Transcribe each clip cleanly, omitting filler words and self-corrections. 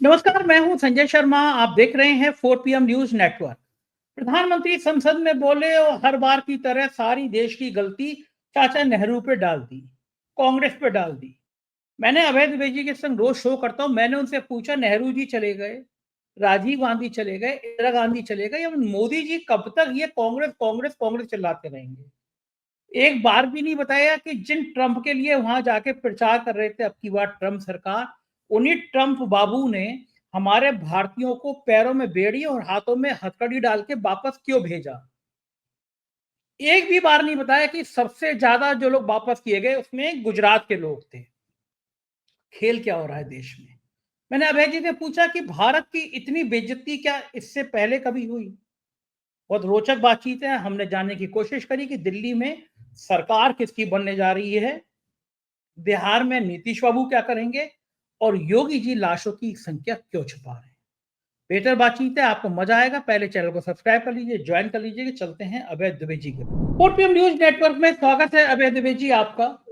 नमस्कार, मैं हूं संजय शर्मा। आप देख रहे हैं 4 पीएम न्यूज नेटवर्क। प्रधानमंत्री संसद में बोले और हर बार की तरह सारी देश की गलती चाचा नेहरू पे डाल दी, कांग्रेस पे डाल दी। मैंने अभय द्विवेदी के संग रोज शो करता हूं। मैंने उनसे पूछा, नेहरू जी चले गए, राजीव गांधी चले गए, इंदिरा गांधी चले गए, अब मोदी जी कब तक ये कांग्रेस कांग्रेस कांग्रेस चिल्लाते रहेंगे? एक बार भी नहीं बताया कि जिन ट्रंप के लिए वहां जाके प्रचार कर रहे थे, अब की बार ट्रंप सरकार, उन्हीं ट्रंप बाबू ने हमारे भारतीयों को पैरों में बेड़ी और हाथों में हथकड़ी डाल के वापस क्यों भेजा। एक भी बार नहीं बताया कि सबसे ज्यादा जो लोग वापस किए गए उसमें गुजरात के लोग थे। खेल क्या हो रहा है देश में? मैंने अभय जी से पूछा कि भारत की इतनी बेइज्जती क्या इससे पहले कभी हुई? बहुत रोचक बातचीत है। हमने जानने की कोशिश करी कि दिल्ली में सरकार किसकी बनने जा रही है, बिहार में नीतीश बाबू क्या करेंगे और योगी जी लाशों की संख्या क्यों छुपा रहे हैं। बेहतर बातचीत है, आपको मजा आएगा। पहले चैनल को सब्सक्राइब कर लीजिए, ज्वाइन कर लीजिए। कि चलते हैं अभय द्विवेदी के पास। 4 पीएम न्यूज नेटवर्क में स्वागत है अभय द्विवेदी आपका।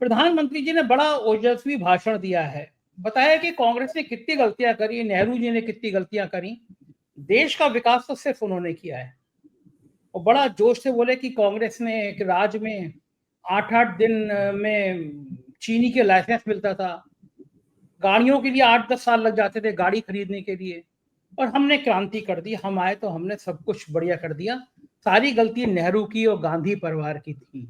प्रधानमंत्री जी ने बड़ा ओजस्वी भाषण दिया है, बताया कि कांग्रेस ने कितनी गलतियां करी, नेहरू जी ने कितनी गलतियां करी, देश का विकास तो सिर्फ उन्होंने किया है। और बड़ा जोश से बोले कि कांग्रेस ने एक राज में 8-8 दिन में चीनी के लाइसेंस मिलता था, गाड़ियों के लिए 8-10 साल लग जाते थे गाड़ी खरीदने के लिए, और हमने क्रांति कर दी। हम आए तो हमने सब कुछ बढ़िया कर दिया। सारी गलती नेहरू की और गांधी परिवार की थी।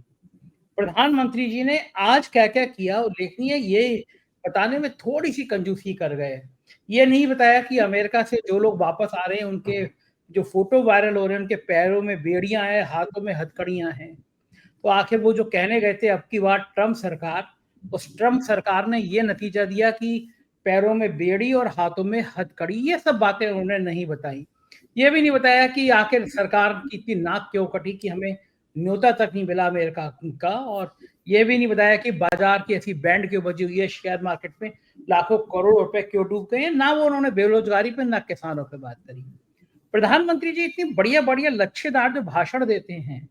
प्रधानमंत्री जी ने आज क्या क्या किया उल्लेखनीय, ये बताने में थोड़ी सी कंजूसी कर गए। ये नहीं बताया कि अमेरिका से जो लोग वापस आ रहे हैं उनके जो फोटो वायरल हो रहे हैं, उनके पैरों में बेड़ियां हैं, हाथों में हथकड़ियां हैं। तो आखिर वो जो कहने गए थे अब की बार ट्रंप सरकार, उस ट्रंप सरकार ने ये नतीजा दिया कि पैरों में बेड़ी और हाथों में हथकड़ी। ये सब बातें उन्होंने नहीं बताई। ये भी नहीं बताया कि आखिर सरकार की इतनी नाक क्यों कटी कि हमें न्योता तक नहीं मिला अमेरिका का। और ये भी नहीं बताया कि बाजार की ऐसी बैंड क्यों बजी हुई है, शेयर मार्केट में लाखों करोड़ रुपए क्यों डूब गए हैं। ना वो उन्होंने बेरोजगारी पे ना किसानों पे बात करी। प्रधानमंत्री जी इतनी बढ़िया बढ़िया लच्छेदार जो भाषण देते हैं,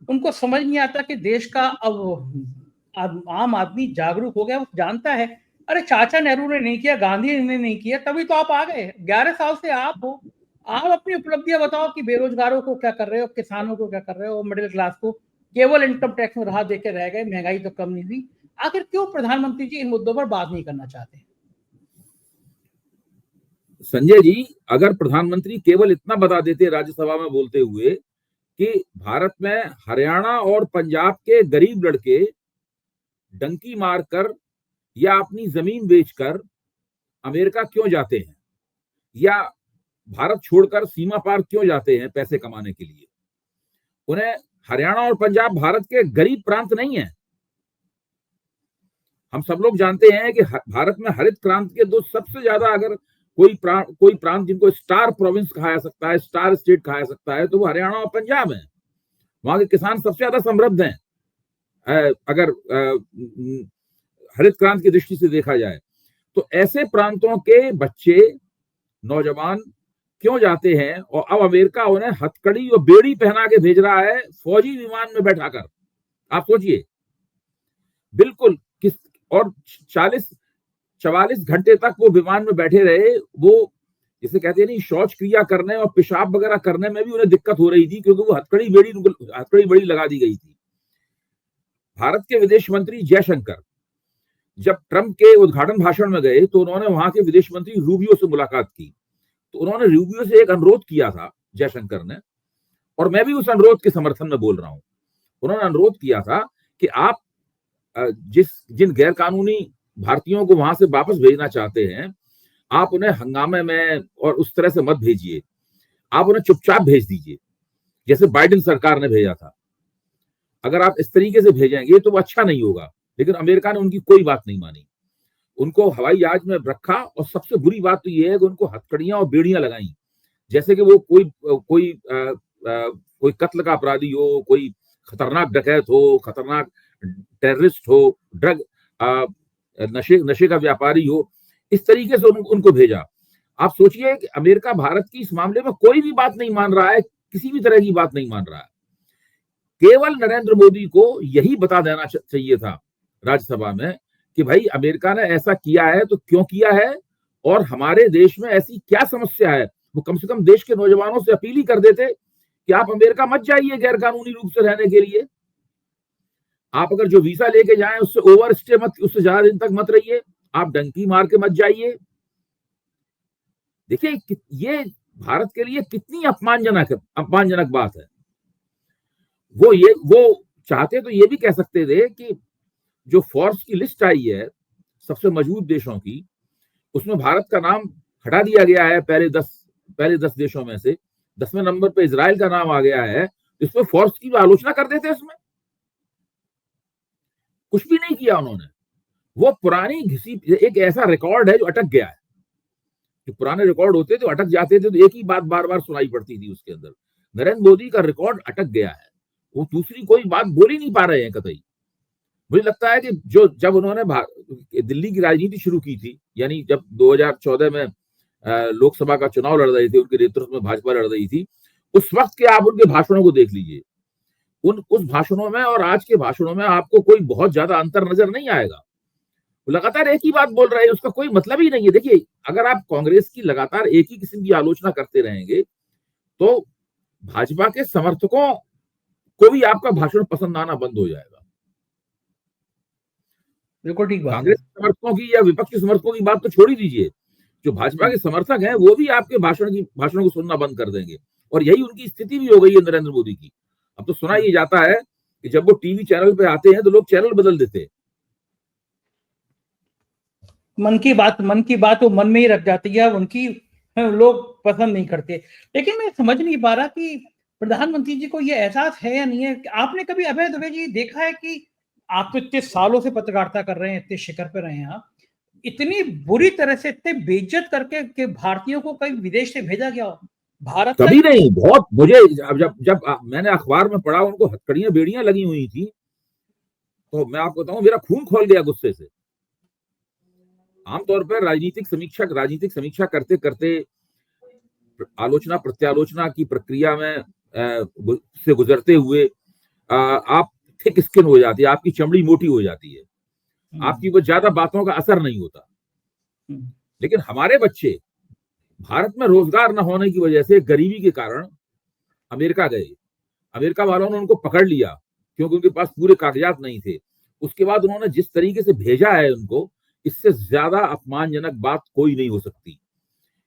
उनको समझ नहीं आता कि देश का अब आम आदमी जागरूक हो गया। वो जानता है, अरे चाचा नेहरू ने नहीं किया, गांधी ने नहीं किया, तभी तो आप आ गए। 11 साल से आप हो। आप अपनी उपलब्धियां बताओ कि बेरोजगारों को क्या कर रहे हो, किसानों को क्या कर रहे हो, मिडिल क्लास को केवल इनकम टैक्स में राहत देके रह गए, महंगाई तो कम नहीं हुई। आखिर क्यों प्रधानमंत्री जी इन मुद्दों पर बात नहीं करना चाहते? संजय जी, अगर प्रधानमंत्री केवल इतना बता देते राज्यसभा में बोलते हुए कि भारत में हरियाणा और पंजाब के गरीब लड़के डंकी मारकर या अपनी जमीन बेचकर अमेरिका क्यों जाते हैं या भारत छोड़कर सीमा पार क्यों जाते हैं पैसे कमाने के लिए। उन्हें हरियाणा और पंजाब भारत के गरीब प्रांत नहीं है। हम सब लोग जानते हैं कि भारत में हरित क्रांति के दो सबसे ज्यादा, अगर कोई प्रांत जिनको स्टार प्रोविंस कहा जा सकता है, स्टार स्टेट कहा जा सकता है, तो वो हरियाणा और पंजाब है। वहां के किसान सबसे ज्यादा समृद्ध हैं अगर हरित क्रांति की दृष्टि से देखा जाए। तो ऐसे प्रांतों के बच्चे, नौजवान क्यों जाते हैं और अब अमेरिका उन्हें हथकड़ी और बेड़ी पहना के भेज रहा है फौजी विमान में बैठाकर। आप सोचिए, बिल्कुल किस और 44 घंटे तक वो विमान में बैठे रहे। वो जिसे कहते हैं नहीं, शौच क्रिया करने और पेशाब वगैरह करने में भी उन्हें दिक्कत हो रही थी, क्योंकि वो हथकड़ी बेड़ी लगा दी गई थी। भारत के विदेश मंत्री जयशंकर जब ट्रंप के उद्घाटन भाषण में गए तो उन्होंने वहां के विदेश मंत्री रूबियो से मुलाकात की। तो उन्होंने रूबियो से एक अनुरोध किया था, जयशंकर ने, और मैं भी उस अनुरोध के समर्थन में बोल रहा हूं। उन्होंने अनुरोध किया था कि आप जिन गैर कानूनी भारतीयों को वहां से वापस भेजना चाहते हैं, आप उन्हें हंगामे में और उस तरह से मत भेजिए। आप उन्हें चुपचाप भेज दीजिए, जैसे बाइडेन सरकार ने भेजा था। अगर आप इस तरीके से भेजेंगे तो वो अच्छा नहीं होगा। लेकिन अमेरिका ने उनकी कोई बात नहीं मानी, उनको हवाई जहाज में रखा। और सबसे बुरी बात तो ये है कि उनको हथकड़ियां और बेड़ियां लगाई, जैसे कि वो कोई कत्ल का अपराधी हो, कोई खतरनाक डकैत हो, खतरनाक टेररिस्ट हो, ड्रग नशे का व्यापारी हो। इस तरीके से उनको भेजा। आप सोचिए कि अमेरिका भारत की इस मामले में कोई भी बात नहीं मान रहा है, किसी भी तरह की बात नहीं मान रहा है। केवल नरेंद्र मोदी को यही बता देना चाहिए था राज्यसभा में कि भाई अमेरिका ने ऐसा किया है तो क्यों किया है और हमारे देश में ऐसी क्या समस्या है, वो कम से कम देश के नौजवानों से अपील ही कर देते कि आप अमेरिका मत जाइए गैर कानूनी रूप से रहने के लिए। आप अगर जो वीजा लेके जाएं उससे ओवर स्टे मत, उससे ज्यादा दिन तक मत रहिए, आप डंकी मार के मत जाइए। देखिए ये भारत के लिए कितनी अपमानजनक बात है। वो चाहते तो ये भी कह सकते थे कि जो फोर्स की लिस्ट आई है सबसे मजबूत देशों की, उसमें भारत का नाम हटा दिया गया है पहले 10 देशों में से 10वें नंबर पे इजराइल का नाम आ गया है। इसमें फोर्स की आलोचना कर देते, इसमें कुछ भी नहीं किया उन्होंने। वो पुरानी घिसी एक ऐसा रिकॉर्ड है जो अटक गया है। जो पुराने रिकॉर्ड होते थे अटक जाते थे तो एक ही बात बार बार सुनाई पड़ती थी उसके अंदर। नरेंद्र मोदी का रिकॉर्ड अटक गया है, वो दूसरी कोई बात बोल ही नहीं पा रहे हैं कतई। मुझे लगता है कि जब उन्होंने दिल्ली की राजनीति शुरू की थी, यानी जब 2014 में लोकसभा का चुनाव लड़ रहे थे, उनके नेतृत्व में भाजपा लड़ रही थी, उस वक्त के आप उनके भाषणों को देख लीजिए। उस भाषणों में और आज के भाषणों में आपको कोई बहुत ज्यादा अंतर नजर नहीं आएगा। लगातार एक ही बात बोल रहे हैं, उसका कोई मतलब ही नहीं है। देखिए अगर आप कांग्रेस की लगातार एक ही किस्म की आलोचना करते रहेंगे तो भाजपा के समर्थकों को भी आपका भाषण पसंद आना बंद हो जाएगा। बिल्कुल ठीक बात। कांग्रेस समर्थकों की या विपक्षी समर्थकों की बात तो छोड़ ही दीजिए, जो भाजपा के समर्थक हैं वो भी आपके भाषणों को सुनना बंद कर देंगे। और यही उनकी स्थिति भी हो गई है नरेंद्र मोदी की। अब तो सुना ये जाता है कि जब वो टीवी चैनल पे आते हैं तो लोग चैनल बदल देते हैं। मन की बात वो मन में ही रख जाती है, उनकी लोग पसंद नहीं करते। लेकिन मैं समझ नहीं पा रहा कि प्रधानमंत्री जी को ये एहसास है या नहीं है। आपने कभी अभय दुबे जी देखा है कि आप तो इतने सालों से पत्रकारिता कर रहे हैं, इतने शिखर पे रहे हैं आप, इतनी बुरी तरह से इतने बेइज्जत करके कि भारतीयों को कहीं विदेश से भेजा गया हो? भारत कभी नहीं। बहुत मुझे जब मैंने अखबार में पढ़ा उनको हथकड़ियां बेड़ियां लगी हुई थी, तो मैं आपको बताऊं मेरा खून खोल गया गुस्से से। आमतौर पर राजनीतिक समीक्षा करते करते आलोचना प्रत्यालोचना की प्रक्रिया में से गुजरते हुए आप थिक स्किन हो जाती है, आपकी चमड़ी मोटी हो जाती है, आपकी वो ज्यादा बातों का असर नहीं होता। लेकिन हमारे बच्चे भारत में रोजगार न होने की वजह से, गरीबी के कारण अमेरिका गए। अमेरिका वालों ने उनको पकड़ लिया क्योंकि उनके पास पूरे कागजात नहीं थे। उसके बाद उन्होंने जिस तरीके से भेजा है उनको, इससे ज्यादा अपमानजनक बात कोई नहीं हो सकती।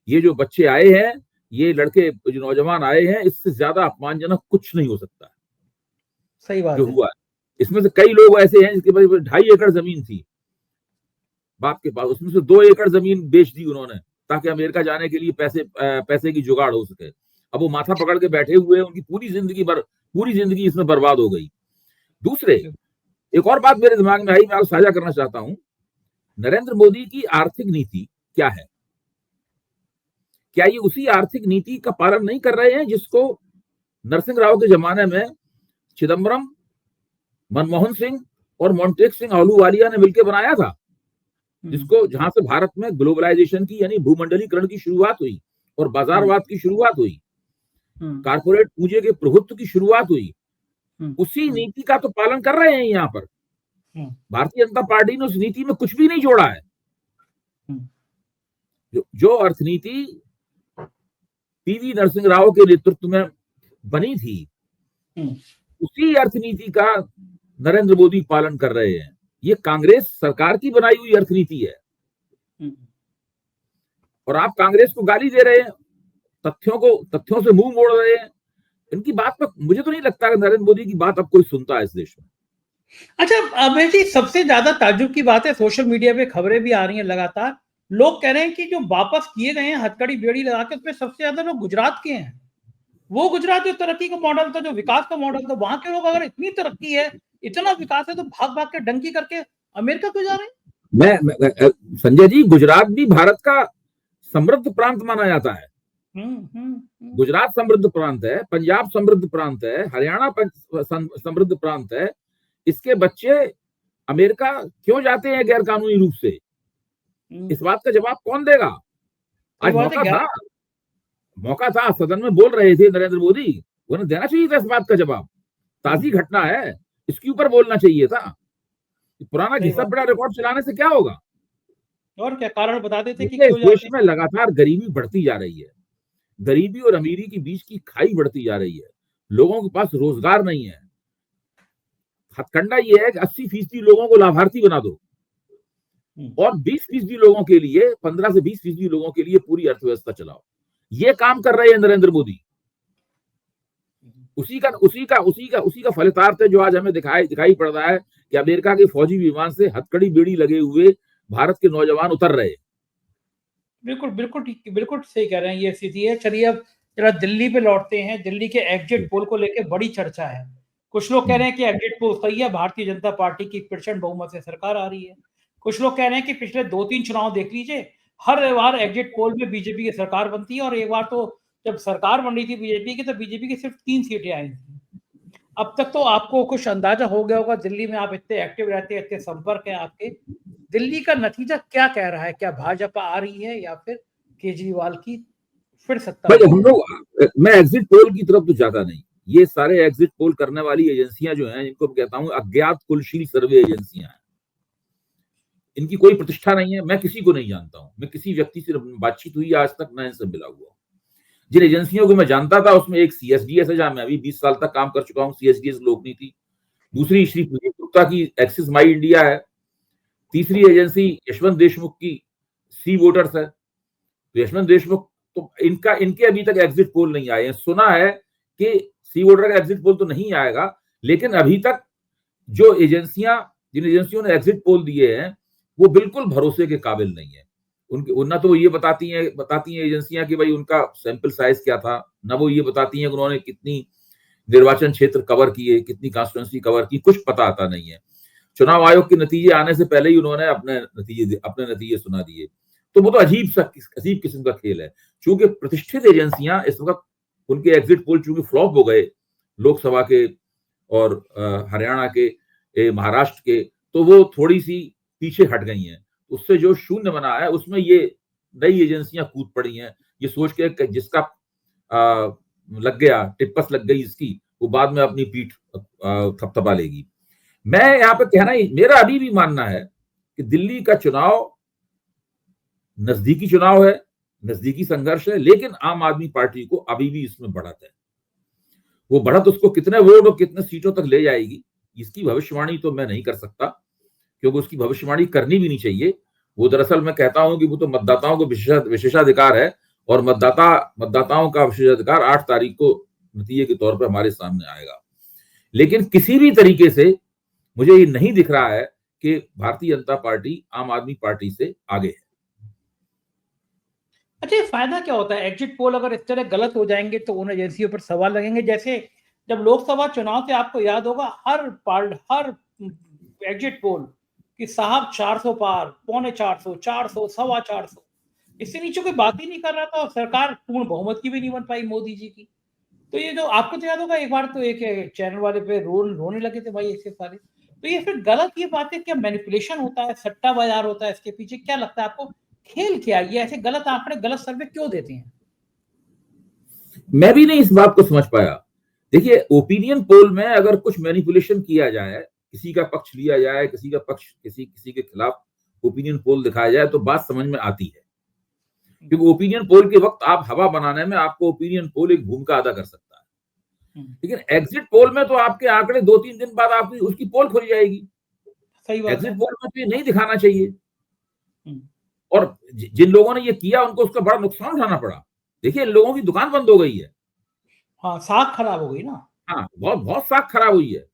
ये जो बच्चे आए हैं, ये लड़के जो नौजवान आए हैं, इससे ज्यादा अपमानजनक कुछ नहीं हो सकता। सही बात जो है। हुआ है, इसमें से कई लोग ऐसे हैं जिनके पास 2.5 एकड़ जमीन थी बाप के पास, उसमें से 2 एकड़ जमीन बेच दी उन्होंने ताकि अमेरिका जाने के लिए पैसे की जुगाड़ हो सके। अब वो माथा पकड़ के बैठे हुए हैं, उनकी पूरी जिंदगी इसमें बर्बाद हो गई। दूसरे, एक और बात मेरे दिमाग में आई, मैं आपको साझा करना चाहता हूं। नरेंद्र मोदी की आर्थिक नीति क्या है? क्या ये उसी आर्थिक नीति का पालन नहीं कर रहे हैं जिसको नरसिंह राव के जमाने में चिदम्बरम, मनमोहन सिंह और मोंटेक सिंह आहलूवालिया ने मिलकर बनाया था, जिसको जहां से भारत में ग्लोबलाइजेशन की यानी भूमंडलीकरण की शुरुआत हुई और बाजारवाद की शुरुआत हुई, कारपोरेट पूंजी के प्रभुत्व की शुरुआत हुई। उसी नीति का तो पालन कर रहे हैं यहाँ पर। भारतीय जनता पार्टी ने उस नीति में कुछ भी नहीं जोड़ा है। जो अर्थनीति पीवी नरसिंह राव के नेतृत्व में बनी थी, उसी अर्थनीति का नरेंद्र मोदी पालन कर रहे हैं। ये कांग्रेस सरकार की बनाई हुई अर्थनीति है और आप कांग्रेस को गाली दे रहे हैं, तथ्यों से मुंह मोड़ रहे हैं। इनकी बात पर मुझे तो नहीं लगता कि नरेंद्र मोदी की बात अब कोई सुनता है इस देश में। अच्छा अभय जी, सबसे ज्यादा ताज्जुब की बात है, सोशल मीडिया पे खबरें भी आ रही हैं लगातार, लोग कह रहे हैं कि जो वापस किए गए हैं हथकड़ी बेड़ी लगा के, उसमें सबसे ज्यादा लोग गुजरात के हैं। वो गुजरात जो तरक्की का मॉडल था, जो विकास का मॉडल था, वहां के लोग अगर इतनी तरक्की है, इतना विकास है, तो भाग भाग के डंकी करके अमेरिका क्यों जा रहे हैं? मैं संजय जी, गुजरात भी भारत का समृद्ध प्रांत माना जाता है। गुजरात समृद्ध प्रांत है, पंजाब समृद्ध प्रांत है, हरियाणा समृद्ध प्रांत है। इसके बच्चे अमेरिका क्यों जाते हैं गैर कानूनी रूप से? इस बात का जवाब कौन देगा? आज मौका था, सदन में बोल रहे थे नरेंद्र मोदी, उन्हें देना चाहिए था इस बात का जवाब। ताजी घटना है, इसके ऊपर बोलना चाहिए था। पुराना घिसा पड़ा रिकॉर्ड चलाने से क्या होगा? और क्या कारण बता देते कि देखिए, इस क्यों देश जाते हैं? में लगातार गरीबी बढ़ती जा रही है। गरीबी और अमीरी के बीच की खाई बढ़ती जा रही है। लोगों के पास रोजगार नहीं है। हथकंडा ये है कि 80% लोगों को लाभार्थी बना दो और 20% लोगों के लिए, 15 से 20% लोगों के लिए पूरी अर्थव्यवस्था चलाओ। ये काम कर रहे हैं नरेंद्र मोदी। उसी का फलितार्थ है जो आज हमें दिखाई पड़ रहा है कि अमेरिका के फौजी विमान से हथकड़ी बेड़ी लगे हुए भारत के नौजवान उतर रहे हैं। बिल्कुल, बिल्कुल ठीक, बिल्कुल सही कह रहे हैं, ये स्थिति है। चलिए अब जरा दिल्ली पे लौटते हैं। दिल्ली के एग्जिट पोल को लेके बड़ी चर्चा है। कुछ लोग कह रहे हैं कि एग्जिट पोल सही है, भारतीय जनता पार्टी की प्रचंड बहुमत से सरकार आ रही है। कुछ लोग कह रहे हैं कि पिछले 2-3 चुनाव देख लीजिए, हर बार एग्जिट पोल में बीजेपी की सरकार बनती है और एक बार तो जब सरकार बन रही थी बीजेपी की, तो बीजेपी की सिर्फ 3 सीटें आई थी। अब तक तो आपको कुछ अंदाजा हो गया होगा, दिल्ली में आप इतने एक्टिव रहते हैं, इतने संपर्क है आपके। दिल्ली का नतीजा क्या कह रहा है? क्या भाजपा आ रही है या फिर केजरीवाल की फिर सत्ता भाई बनी हम है? लोग, मैं एग्जिट पोल की तरफ तो जाता नहीं। ये सारे एग्जिट पोल करने वाली एजेंसियां जो हैं, इनको कहता हूं अज्ञात कुलशील सर्वे एजेंसियां हैं। इनकी कोई प्रतिष्ठा नहीं है। मैं किसी को नहीं जानता हूं। मैं किसी व्यक्ति से बातचीत हुई आज तक, मैं इनसे मिला हुआ। जिन एजेंसियों को मैं जानता था उसमें एक सीएसडीएस है, जहां मैं अभी 20 साल तक काम कर चुका हूं, सीएसडीएस लोकनीति। दूसरी श्री प्रदीप गुप्ता की एक्सिस माई इंडिया है। तीसरी एजेंसी यशवंत देशमुख की सी वोटर्स है। तो यशवंत देशमुख, तो इनके अभी तक एग्जिट पोल नहीं आए हैं। सुना है कि सी वोटर का एग्जिट पोल तो नहीं आएगा, लेकिन अभी तक जिन एजेंसियों ने एग्जिट पोल दिए हैं वो बिल्कुल भरोसे के काबिल नहीं है। उनके ना तो वो ये बताती हैं एजेंसियां कि भाई उनका सैंपल साइज क्या था, ना वो ये बताती हैं कि उन्होंने कितनी निर्वाचन क्षेत्र कवर किए, कितनी कॉन्स्टिट्यूंसी कवर की, कुछ पता आता नहीं है। चुनाव आयोग के नतीजे आने से पहले ही उन्होंने अपने नतीजे सुना दिए। तो वो तो अजीब किस्म का खेल है। चूंकि प्रतिष्ठित एजेंसियां इस वक्त, उनके एग्जिट पोल चूंकि फ्लॉप हो गए लोकसभा के और हरियाणा के, महाराष्ट्र के, तो वो थोड़ी सी पीछे हट गई हैं। उससे जो शून्य बना है उसमें ये नई एजेंसियां कूद पड़ी हैं, ये सोच के जिसका लग गया, टिप्पस लग गई इसकी, वो बाद में अपनी पीठ थपथपा लेगी। मैं यहाँ पे कहना ही, मेरा अभी भी मानना है कि दिल्ली का चुनाव नजदीकी चुनाव है, नजदीकी संघर्ष है, लेकिन आम आदमी पार्टी को अभी भी इसमें बढ़त है। वो बढ़त उसको कितने वोट और कितने सीटों तक ले जाएगी, इसकी भविष्यवाणी तो मैं नहीं कर सकता, क्योंकि उसकी भविष्यवाणी करनी भी नहीं चाहिए। वो दरअसल मैं कहता हूं कि वो तो मतदाताओं को विशेषाधिकार है, और मतदाताओं का विशेषाधिकार 8 तारीख को नतीजे के तौर पर हमारे सामने आएगा। लेकिन किसी भी तरीके से मुझे ये नहीं दिख रहा है कि भारतीय जनता पार्टी आम आदमी पार्टी से आगे है। अच्छा, ये फायदा क्या होता है? एग्जिट पोल अगर इस तरह गलत हो जाएंगे तो उन एजेंसियों पर सवाल लगेंगे। जैसे जब लोकसभा चुनाव थे, आपको याद होगा, हर एग्जिट पोल कि साहब 400 पार, पौने 400, 400, सवा 400, इससे नीचे कोई बात ही नहीं कर रहा था और सरकार पूर्ण बहुमत की भी नहीं बन पाई मोदी जी की। तो ये जो आपको तो याद होगा, एक बार तो एक चैनल वाले पे रोने लगे थे भाई ऐसे सारे। तो ये फिर गलत, ये बातें क्या मैनिपुलेशन होता है, सट्टा बाजार होता है इसके पीछे? क्या लगता है आपको, खेल क्या है? ये ऐसे गलत आंकड़े, गलत सर्वे क्यों देते हैं? मैं भी नहीं इस बात को समझ पाया। देखिए, ओपिनियन पोल में अगर कुछ मैनिपुलेशन किया जाए, किसी का पक्ष लिया जाए, किसी का पक्ष किसी के खिलाफ ओपिनियन पोल दिखाया जाए, तो बात समझ में आती है। क्योंकि ओपिनियन पोल के वक्त आप हवा बनाने में आपको ओपिनियन पोल एक भूमिका अदा कर सकता है। लेकिन एग्जिट पोल में तो आपके आंकड़े 2-3 दिन बाद आपकी उसकी पोल खुल जाएगी। सही बात एग्जिट है। पोल में तो ये नहीं दिखाना चाहिए। और जिन लोगों ने ये किया उनको उसका बड़ा नुकसान उठाना पड़ा। देखिए, इन लोगों की दुकान बंद हो गई है। हाँ, साख खराब हो गई ना। हाँ, बहुत बहुत साख खराब हुई है।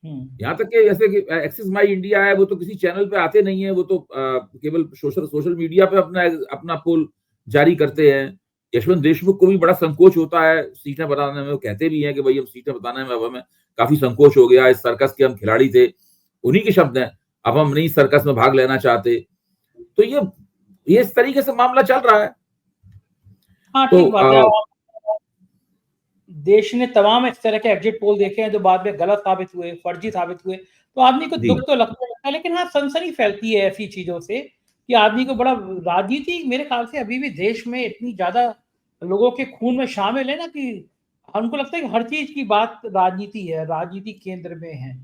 यहाँ तक कि जैसे कि एक्सिस माई इंडिया है, वो तो किसी चैनल पे आते नहीं है, वो तो केवल सोशल मीडिया पे अपना पोल जारी करते हैं। यशवंत देशमुख को भी बड़ा संकोच होता है सीटें बताने में। वो कहते भी हैं कि भाई हम सीटें बताने में अब हमें काफी संकोच हो गया, इस सर्कस के हम खिलाड़ी थे, उन्हीं के शब्द हैं, अब हम नहीं सर्कस में भाग लेना चाहते। तो ये इस तरीके से मामला चल रहा है। हाँ, तो ठीक बात है। देश ने तमाम इस तरह के एग्जिट पोल देखे हैं जो बाद में गलत साबित हुए, फर्जी साबित हुए, तो आदमी को दुख तो लगता है। लेकिन हाँ, सनसनी फैलती है ऐसी चीजों से कि आदमी को बड़ा, राजनीति मेरे ख्याल से अभी भी देश में इतनी ज्यादा लोगों के खून में शामिल है ना, कि हमको लगता है कि हर चीज की बात राजनीति है, राजनीति केंद्र में है।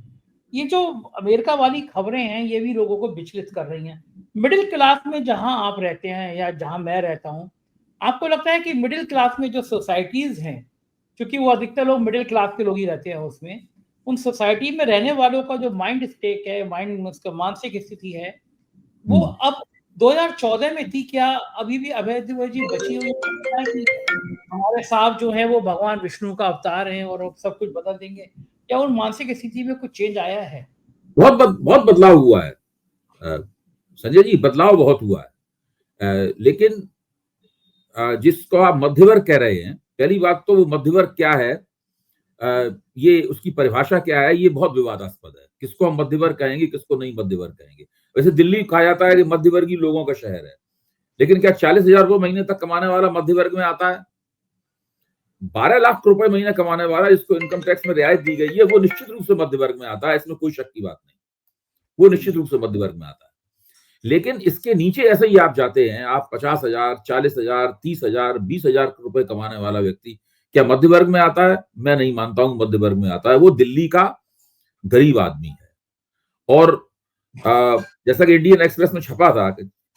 ये जो अमेरिका वाली खबरें हैं ये भी लोगों को विचलित कर रही हैं। मिडिल क्लास में जहां आप रहते हैं या जहां मैं रहता हूं, आपको लगता है कि मिडिल क्लास में जो सोसाइटीज हैं, क्योंकि वो अधिकतर लोग मिडिल क्लास के लोग ही रहते हैं उसमें, उन सोसाइटी में रहने वालों का जो माइंड स्टेक है, मानसिक स्थिति है, वो अब 2014 में थी क्या, अभी भी अभय जी बची हुई है कि हमारे साहब जो है वो भगवान विष्णु का अवतार हैं और अब सब कुछ बदल देंगे, क्या उन मानसिक स्थिति में कुछ चेंज आया है? बहुत बदलाव हुआ है संजय जी, बदलाव बहुत हुआ है। लेकिन जिसको आप मध्य वर्ग कह रहे हैं, पहली बात तो वो मध्य वर्ग क्या है, ये उसकी परिभाषा क्या है, ये बहुत विवादास्पद है। किसको हम मध्य वर्ग कहेंगे, किसको नहीं मध्य वर्ग कहेंगे। वैसे दिल्ली कहा जाता है कि मध्य वर्गीय लोगों का शहर है, लेकिन क्या 40,000 रुपए महीने तक कमाने वाला मध्य वर्ग में आता है? 12 लाख रुपए महीने कमाने वाला, जिसको इनकम टैक्स में रियायत दी गई है, वो निश्चित रूप से मध्य वर्ग में आता है, इसमें कोई शक की बात नहीं। वो निश्चित रूप से मध्य वर्ग में आता है। लेकिन इसके नीचे ऐसे ही आप जाते हैं, आप 50,000, 40,000, 30,000, 20,000 रुपए कमाने वाला व्यक्ति क्या मध्य वर्ग में आता है? मैं नहीं मानता हूं मध्य वर्ग में आता है। वो दिल्ली का गरीब आदमी है। और जैसा कि इंडियन एक्सप्रेस में छपा था,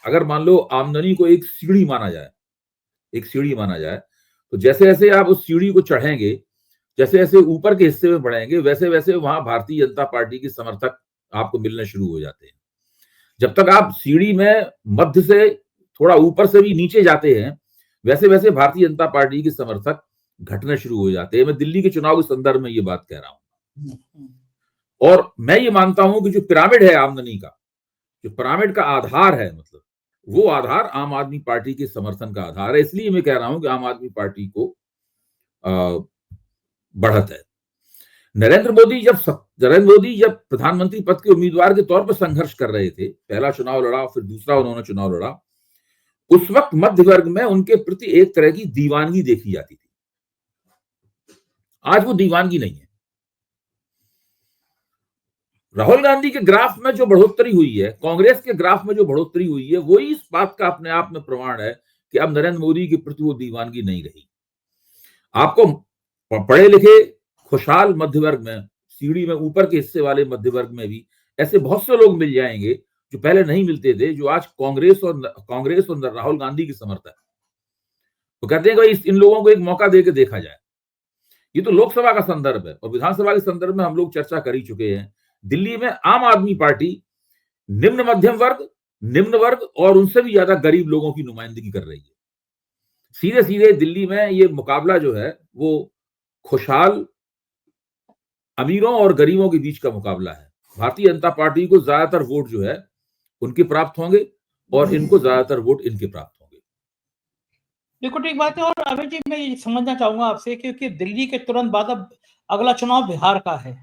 अगर मान लो आमदनी को एक सीढ़ी माना जाए, तो जैसे जैसे आप उस सीढ़ी को चढ़ेंगे, जैसे जैसे ऊपर के हिस्से में बढ़ेंगे, वैसे वैसे वहां भारतीय जनता पार्टी के समर्थक आपको मिलने शुरू हो जाते हैं। जब तक आप सीढ़ी में मध्य से थोड़ा ऊपर से भी नीचे जाते हैं, वैसे वैसे भारतीय जनता पार्टी के समर्थक घटने शुरू हो जाते हैं। मैं दिल्ली के चुनाव के संदर्भ में ये बात कह रहा हूं। और मैं ये मानता हूं कि जो पिरामिड है आमदनी का, जो पिरामिड का आधार है, मतलब वो आधार आम आदमी पार्टी के समर्थन का आधार है। इसलिए मैं कह रहा हूं कि आम आदमी पार्टी को बढ़त है। नरेंद्र मोदी जब प्रधानमंत्री पद के उम्मीदवार के तौर पर संघर्ष कर रहे थे, पहला चुनाव लड़ा, फिर दूसरा उन्होंने चुनाव लड़ा, उस वक्त मध्य वर्ग में उनके प्रति एक तरह की दीवानगी देखी जाती थी। आज वो दीवानगी नहीं है। राहुल गांधी के ग्राफ में जो बढ़ोतरी हुई है, कांग्रेस के ग्राफ में जो बढ़ोतरी हुई है, वही इस बात का अपने आप में प्रमाण है कि अब नरेंद्र मोदी के प्रति वो दीवानगी नहीं रही। आपको पढ़े लिखे खुशहाल मध्य वर्ग में, सीढ़ी में ऊपर के हिस्से वाले मध्य वर्ग में भी ऐसे बहुत से लोग मिल जाएंगे जो पहले नहीं मिलते थे, जो आज कांग्रेस और राहुल गांधी के समर्थक। तो कहते हैं कि इन लोगों को एक मौका देके देखा जाए। ये तो लोकसभा का संदर्भ है, और विधानसभा के संदर्भ में हम लोग चर्चा कर ही चुके हैं। दिल्ली में आम आदमी पार्टी निम्न मध्यम वर्ग, निम्न वर्ग और उनसे भी ज्यादा गरीब लोगों की नुमाइंदगी कर रही है। सीधे सीधे दिल्ली में ये मुकाबला जो है वो खुशहाल अमीरों और गरीबों के बीच का मुकाबला है। भारतीय जनता पार्टी को ज्यादातर वोट जो है उनके प्राप्त होंगे और इनको ज्यादातर वोट इनके प्राप्त होंगे। देखो ठीक बात है। और अभय जी मैं ये समझना चाहूंगा आपसे, क्योंकि दिल्ली के तुरंत बाद अब अगला चुनाव बिहार का है,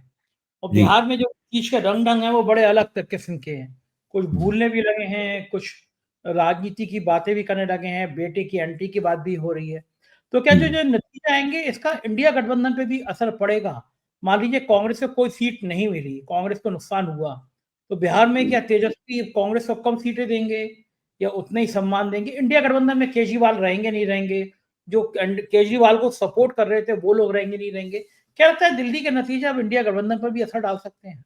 और बिहार में जो चीज के रंग ढंग है वो बड़े अलग किस्म के हैं। कुछ भूलने भी लगे हैं, कुछ राजनीति की बातें भी करने लगे हैं, बेटे की एंटी की बात भी हो रही है। तो क्या जो जो नतीजे आएंगे इसका इंडिया गठबंधन पे भी असर पड़ेगा? मान लीजिए कांग्रेस को कोई सीट नहीं मिली, कांग्रेस को नुकसान हुआ, तो बिहार में क्या तेजस्वी कांग्रेस को कम सीटें देंगे या उतना ही सम्मान देंगे? इंडिया गठबंधन में केजरीवाल रहेंगे नहीं रहेंगे? जो केजरीवाल को सपोर्ट कर रहे थे वो लोग रहेंगे नहीं रहेंगे? क्या लगता है दिल्ली के नतीजे अब इंडिया गठबंधन पर भी असर डाल सकते हैं?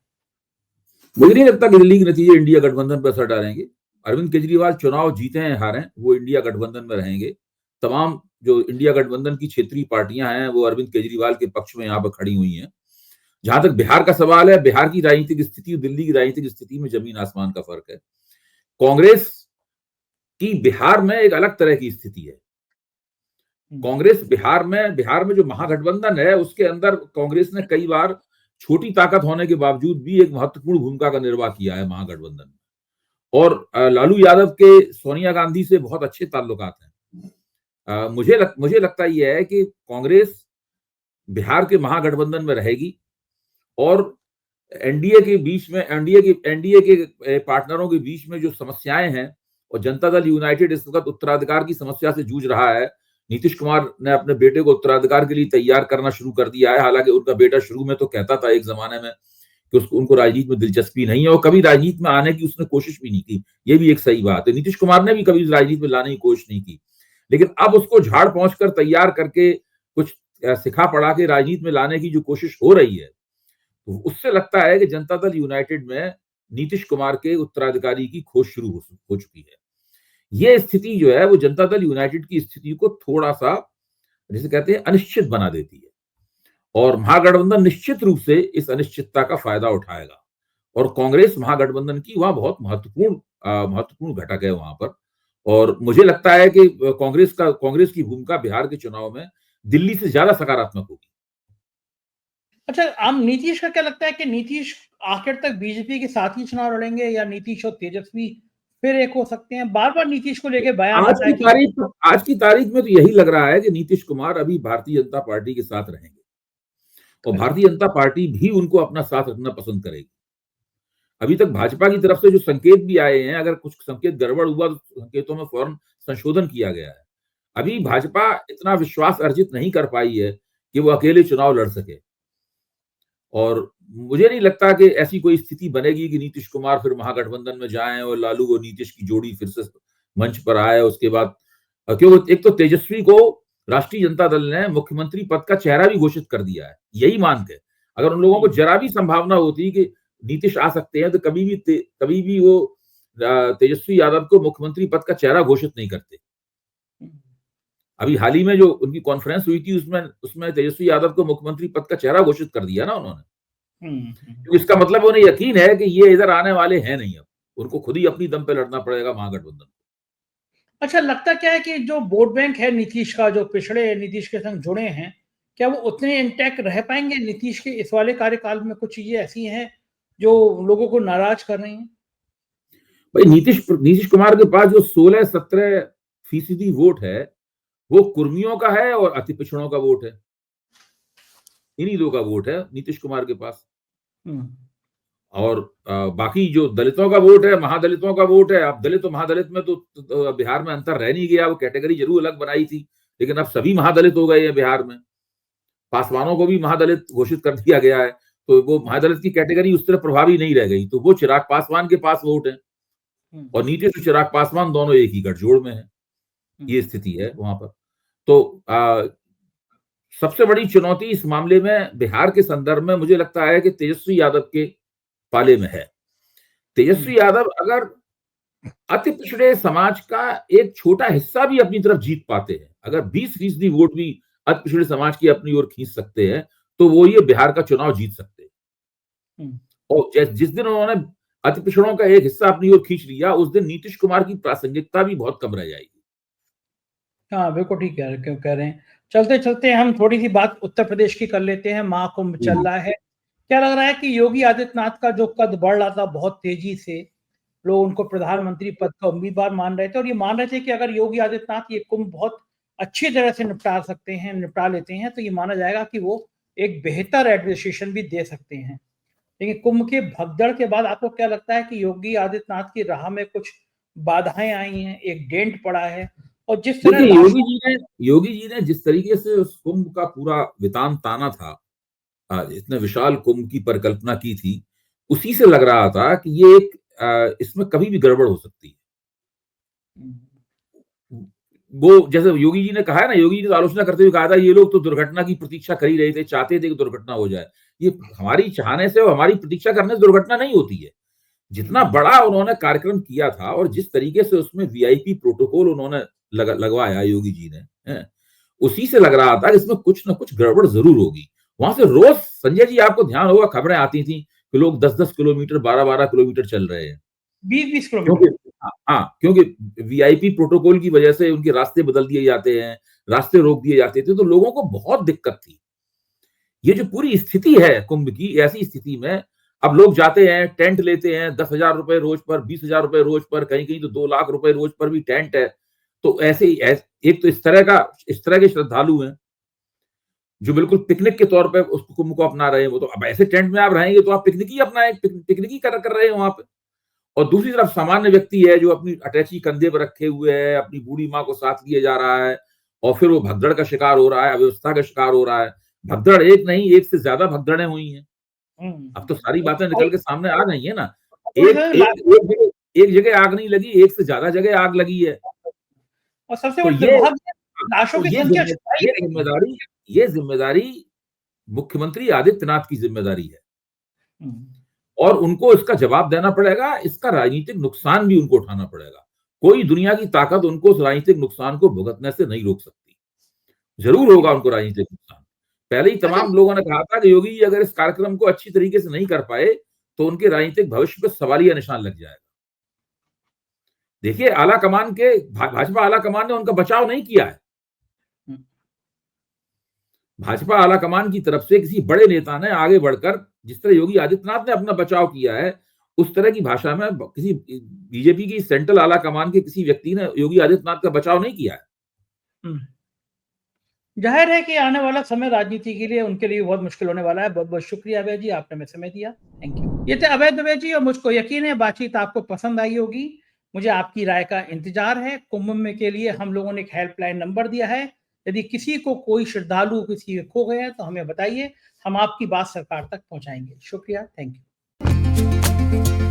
मुझे नहीं लगता कि दिल्ली के नतीजे इंडिया गठबंधन पर असर डालेंगे। अरविंद केजरीवाल चुनाव जीते हैं हारे, वो इंडिया गठबंधन में रहेंगे। तमाम जो इंडिया गठबंधन की क्षेत्रीय पार्टियां हैं वो अरविंद केजरीवाल के पक्ष में यहाँ पर खड़ी हुई हैं। जहां तक बिहार का सवाल है, बिहार की राजनीतिक स्थिति और दिल्ली की राजनीतिक स्थिति में जमीन आसमान का फर्क है। कांग्रेस की बिहार में एक अलग तरह की स्थिति है। कांग्रेस बिहार में जो महागठबंधन है उसके अंदर कांग्रेस ने कई बार छोटी ताकत होने के बावजूद भी एक महत्वपूर्ण भूमिका का निर्वाह किया है महागठबंधन में। और लालू यादव के सोनिया गांधी से बहुत अच्छे ताल्लुकात हैं। मुझे लगता यह है कि कांग्रेस बिहार के महागठबंधन में रहेगी और एनडीए के पार्टनरों के बीच में जो समस्याएं हैं, और जनता दल यूनाइटेड इस वक्त उत्तराधिकार की समस्या से जूझ रहा है। नीतीश कुमार ने अपने बेटे को उत्तराधिकार के लिए तैयार करना शुरू कर दिया है। हालांकि उनका बेटा शुरू में तो कहता था एक जमाने में कि उनको राजनीति में दिलचस्पी नहीं है और कभी राजनीति में आने की उसने कोशिश भी नहीं की। ये भी एक सही बात है। नीतीश कुमार ने भी कभी राजनीति में लाने की कोशिश नहीं की, लेकिन अब उसको झाड़ पहुंचकर तैयार करके कुछ सिखा पढ़ा के राजनीति में लाने की जो कोशिश हो रही है, तो उससे लगता है कि जनता दल यूनाइटेड में नीतीश कुमार के उत्तराधिकारी की खोज शुरू हो चुकी है। ये स्थिति जो है वो जनता दल यूनाइटेड की स्थिति को थोड़ा सा, जिसे कहते हैं, अनिश्चित बना देती है, और महागठबंधन निश्चित रूप से इस अनिश्चितता का फायदा उठाएगा। और कांग्रेस महागठबंधन की वहां बहुत महत्वपूर्ण घटक है वहां पर। और मुझे लगता है कि कांग्रेस की भूमिका बिहार के चुनाव में दिल्ली से ज्यादा सकारात्मक होगी। अच्छा, आप नीतीश का क्या लगता है कि नीतीश आखिर तक बीजेपी के साथ ही चुनाव लड़ेंगे या नीतीश और तेजस्वी फिर एक हो सकते हैं? बार-बार नीतीश को लेके बयान आता है कि आज की तारीख में तो यही लग रहा है कि नीतीश कुमार अभी भारतीय जनता पार्टी के साथ रहेंगे, और भारतीय जनता पार्टी भी उनको अपना साथ रखना पसंद करेगी। अभी तक भाजपा की तरफ से जो संकेत भी आए हैं, अगर कुछ संकेत गड़बड़ हुआ तो संकेतों में फौरन संशोधन किया गया है। अभी भाजपा इतना विश्वास अर्जित नहीं कर पाई है कि वो अकेले चुनाव लड़ सके, और मुझे नहीं लगता कि ऐसी कोई स्थिति बनेगी कि नीतीश कुमार फिर महागठबंधन में जाएं और लालू और नीतीश की जोड़ी फिर से मंच पर आए। उसके बाद क्योंकि एक तो तेजस्वी को राष्ट्रीय जनता दल ने मुख्यमंत्री पद का चेहरा भी घोषित कर दिया है, यही मान के अगर उन लोगों को जरा भी संभावना होती कि नीतीश आ सकते हैं तो कभी भी वो तेजस्वी यादव को मुख्यमंत्री पद का चेहरा घोषित नहीं करते। अभी हाल ही में जो उनकी कॉन्फ्रेंस हुई थी उसमें तेजस्वी यादव को मुख्यमंत्री पद का चेहरा घोषित कर दिया ना उन्होंने। तो इसका मतलब उन्हें यकीन है कि ये इधर आने वाले हैं नहीं, अब उनको खुद ही अपनी दम पे लड़ना पड़ेगा महागठबंधन। अच्छा, लगता क्या है कि जो वोट बैंक है नीतीश का, जो पिछड़े नीतीश के संग जुड़े हैं, क्या वो उतने इंटैक्ट रह पाएंगे नीतीश के इस वाले कार्यकाल में? कुछ चीजें ऐसी हैं जो लोगों को नाराज कर रही हैं? भाई, नीतीश कुमार के पास जो 16-17% वोट है वो कुर्मियों का है और अति पिछड़ों का वोट है। इन्हीं दो का वोट है नीतीश कुमार के पास। और बाकी जो दलितों का वोट है, महादलितों का वोट है। अब दलित और महादलित में तो बिहार में अंतर रह नहीं गया। वो कैटेगरी जरूर अलग बनाई थी, लेकिन अब सभी महादलित हो गए हैं बिहार में। पासवानों को भी महादलित घोषित कर दिया गया है, तो वो महादलित की कैटेगरी उस तरह प्रभावी नहीं रह गई। तो वो चिराग पासवान के पास वोट है, और नीतीश और चिराग पासवान दोनों एक ही गठजोड़ में है। ये स्थिति है वहां पर। तो सबसे बड़ी चुनौती इस मामले में बिहार के संदर्भ में मुझे लगता है कि तेजस्वी यादव के पाले में है। तेजस्वी यादव अगर अति पिछड़े समाज का एक छोटा हिस्सा भी अपनी तरफ जीत पाते हैं, अगर 20% वोट भी अति पिछड़े समाज की अपनी ओर खींच सकते हैं, तो वो ये बिहार का चुनाव जीत सकते हैं। और जिस दिन उन्होंने अति पिछड़ों का एक हिस्सा अपनी ओर खींच लिया, उस दिन नीतीश कुमार की प्रासंगिकता भी बहुत कम रह जाएगी। हाँ, बिल्कुल ठीक कह रहे हैं। चलते चलते हम थोड़ी सी बात उत्तर प्रदेश की कर लेते हैं। महाकुंभ चल रहा है। क्या लग रहा है कि योगी आदित्यनाथ का जो कद बढ़ रहा था बहुत तेजी से, लोग उनको प्रधानमंत्री पद का उम्मीदवार मान रहे थे, और ये मान रहे थे कि अगर योगी आदित्यनाथ ये कुंभ बहुत अच्छी तरह से निपटा लेते हैं, तो ये माना जाएगा कि वो एक बेहतर एडमिनिस्ट्रेशन भी दे सकते हैं। लेकिन कुंभ के भगदड़ के बाद आपको क्या लगता है कि योगी आदित्यनाथ की राह में कुछ बाधाएं आई हैं, एक डेंट पड़ा है? और जिस तरह योगी जी ने जिस तरीके से उस कुंभ का पूरा वितान ताना था, इतने विशाल कुंभ की परिकल्पना की थी, उसी से लग रहा था कि ये इसमें कभी भी गड़बड़ हो सकती है। वो जैसे योगी जी ने कहा है ना, योगी जी ने आलोचना करते हुए कहा था, ये लोग तो दुर्घटना की प्रतीक्षा कर ही रहे थे, चाहते थे कि दुर्घटना हो जाए। ये हमारी चाहने से और हमारी प्रतीक्षा करने से दुर्घटना नहीं होती है। जितना बड़ा उन्होंने कार्यक्रम किया था और जिस तरीके से उसमें वीआईपी प्रोटोकॉल उन्होंने लगवाया योगी जी ने, उसी से लग रहा था कि इसमें कुछ ना कुछ गड़बड़ जरूर होगी। वहां से रोज, संजय जी आपको ध्यान होगा, खबरें आती थी कि लोग 10-10 किलोमीटर, 12-12 किलोमीटर चल रहे हैं, 20-20 किलोमीटर। क्योंकि वीआईपी प्रोटोकॉल की वजह से उनके रास्ते बदल दिए जाते हैं, रास्ते रोक दिए जाते थे, तो लोगों को बहुत दिक्कत थी। ये जो पूरी स्थिति है कुंभ की, ऐसी स्थिति में अब लोग जाते हैं, टेंट लेते हैं, 10,000 रुपए रोज पर, 20,000 रुपए रोज पर, कहीं कहीं तो 2 लाख रुपए रोज पर भी टेंट है। तो ऐसे ही एक तो इस तरह के श्रद्धालु हैं जो बिल्कुल पिकनिक के तौर पे उस कुंभ को अपना रहे हैं। वो तो अब ऐसे टेंट में आप रहेंगे तो आप पिकनिक ही कर रहे हैं वहां पे। और दूसरी तरफ सामान्य व्यक्ति है जो अपनी अटैची कंधे पर रखे हुए है, अपनी बूढ़ी माँ को साथ लिए जा रहा है, और फिर वो भगदड़ का शिकार हो रहा है, अव्यवस्था का शिकार हो रहा है। भगदड़ एक नहीं, एक से ज्यादा भगदड़ें हुई हैं। अब तो सारी बातें निकल के सामने आ गई है ना। एक जगह आग नहीं लगी, एक से ज्यादा जगह आग लगी है। और सबसे बड़ी दुर्भाग्य, लाशों की संख्या ये जिम्मेदारी मुख्यमंत्री आदित्यनाथ की जिम्मेदारी है। और उनको इसका जवाब देना पड़ेगा, इसका राजनीतिक नुकसान भी उनको उठाना पड़ेगा। कोई दुनिया की ताकत उनको उस राजनीतिक नुकसान को भुगतने से नहीं रोक सकती। जरूर होगा उनको राजनीतिक नुकसान। पहले ही तमाम लोगों ने कहा था कि योगी जी अगर इस कार्यक्रम को अच्छी तरीके से नहीं कर पाए तो उनके राजनीतिक भविष्य पर सवालिया निशान लग जाएगा। देखिए, आला कमान के भाजपा आला कमान ने उनका बचाव नहीं किया है। भाजपा आला कमान की तरफ से किसी बड़े नेता ने आगे बढ़कर, जिस तरह योगी आदित्यनाथ ने अपना बचाव किया है, उस तरह की भाषा में किसी बीजेपी की सेंट्रल आला कमान के किसी व्यक्ति ने योगी आदित्यनाथ का बचाव नहीं किया है। जाहिर है कि आने वाला समय राजनीति के लिए उनके लिए बहुत मुश्किल होने वाला है। बहुत बहुत शुक्रिया अभय जी, आपने हमें समय दिया। Thank you. ये थे अभय दुबे जी और मुझको यकीन है बातचीत आपको पसंद आई होगी। मुझे आपकी राय का इंतजार है। कुंभ में के लिए हम लोगों ने एक हेल्पलाइन नंबर दिया है। यदि किसी को कोई श्रद्धालु किसी खो गए हैं तो हमें बताइए, हम आपकी बात सरकार तक पहुंचाएंगे। शुक्रिया, थैंक यू।